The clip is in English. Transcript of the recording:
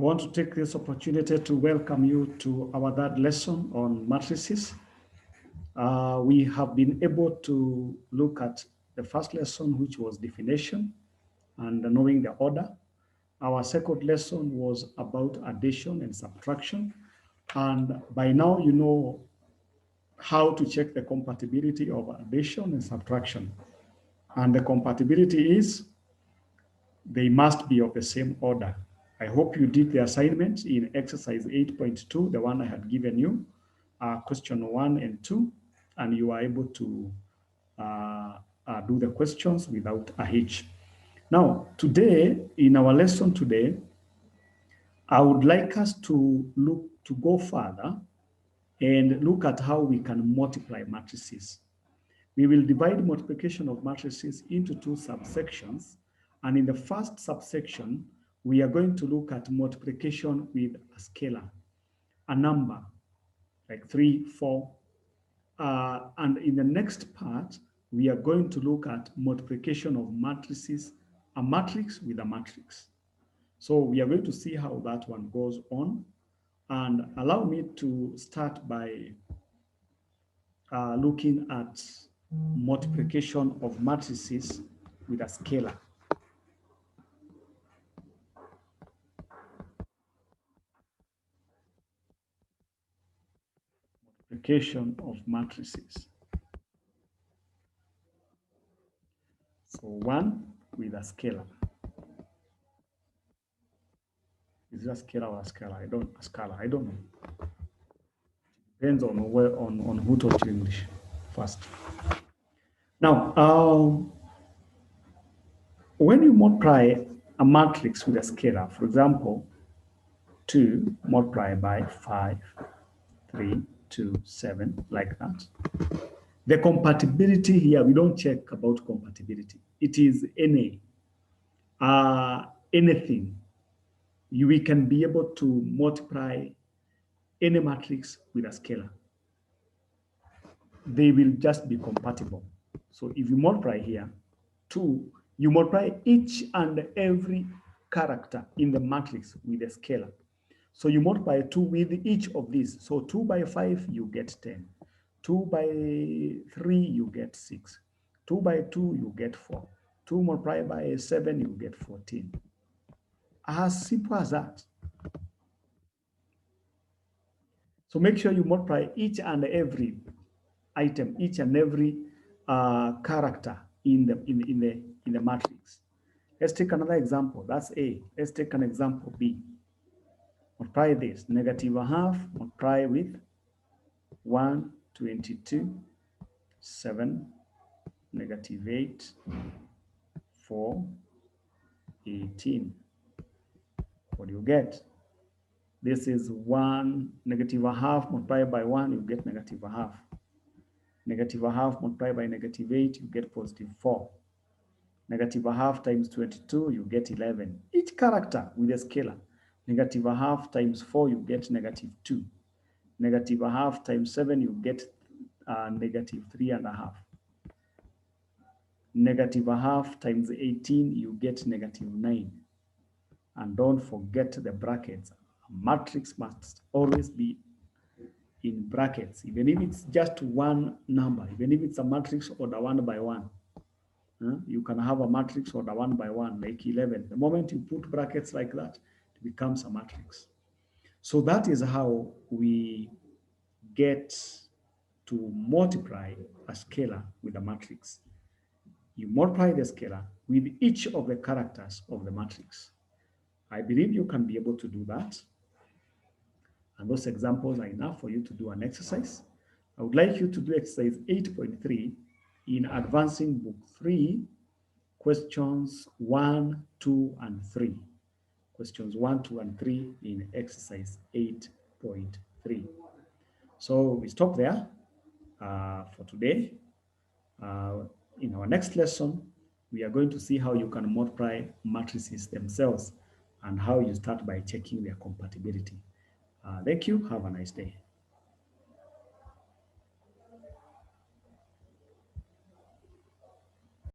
want to take this opportunity to welcome you to our third lesson on matrices. We have been able to look at the first lesson, which was definition and knowing the order. Our second lesson was about addition and subtraction. And by now, you know how to check the compatibility of addition and subtraction. And the compatibility is they must be of the same order. I hope you did the assignment in exercise 8.2, the one I had given you, question 1 and 2, and you are able to do the questions without a hitch. Now, today, in our lesson today, I would like us to go further and look at how we can multiply matrices. We will divide multiplication of matrices into two subsections. And in the first subsection, we are going to look at multiplication with a scalar, a number like 3, 4. And in the next part, we are going to look at multiplication of matrices, a matrix with a matrix. So we are going to see how that one goes on. And allow me to start by looking at multiplication of matrices with a scalar. Multiplication of matrices. So 1 with a scalar. Is it a scalar or a scalar? I don't know. Depends on who taught you English first. Now, when you multiply a matrix with a scalar, for example, 2 multiplied by 5, 3, 2, 7, like that. The compatibility here, we don't check about compatibility. It is anything. We can be able to multiply any matrix with a scalar. They will just be compatible. So if you multiply here, 2, you multiply each and every character in the matrix with a scalar. So you multiply 2 with each of these. So 2 by 5, you get 10. 2 by 3, you get 6. 2 by 2, you get 4. 2 multiplied by 7, you get 14. As simple as that. So make sure you multiply each and every item, each and every character in the matrix. Let's take another example. That's A. Let's take an example B. Multiply this. Negative a half, multiply with 1, 22, 7, negative 8, 4, 18. What do you get? This is 1, negative a half multiplied by 1, you get negative a half. Negative a half multiplied by negative 8, you get positive 4. Negative a half times 22, you get 11. Each character with a scalar. Negative a half times 4, you get negative 2. Negative a half times 7, you get negative 3.5. Negative a half times 18, you get negative 9. And don't forget the brackets. A matrix must always be in brackets, even if it's just one number, even if it's a matrix order 1 by 1. You can have a matrix order 1 by 1, like 11. The moment you put brackets like that, it becomes a matrix. So that is how we get to multiply a scalar with a matrix. You multiply the scalar with each of the characters of the matrix. I believe you can be able to do that. And those examples are enough for you to do an exercise. I would like you to do exercise 8.3 in advancing book 3, questions 1, 2, and 3. Questions 1, 2, and 3 in exercise 8.3. So we stop there for today. In our next lesson, we are going to see how you can multiply matrices themselves and how you start by checking their compatibility. Thank you. Have a nice day.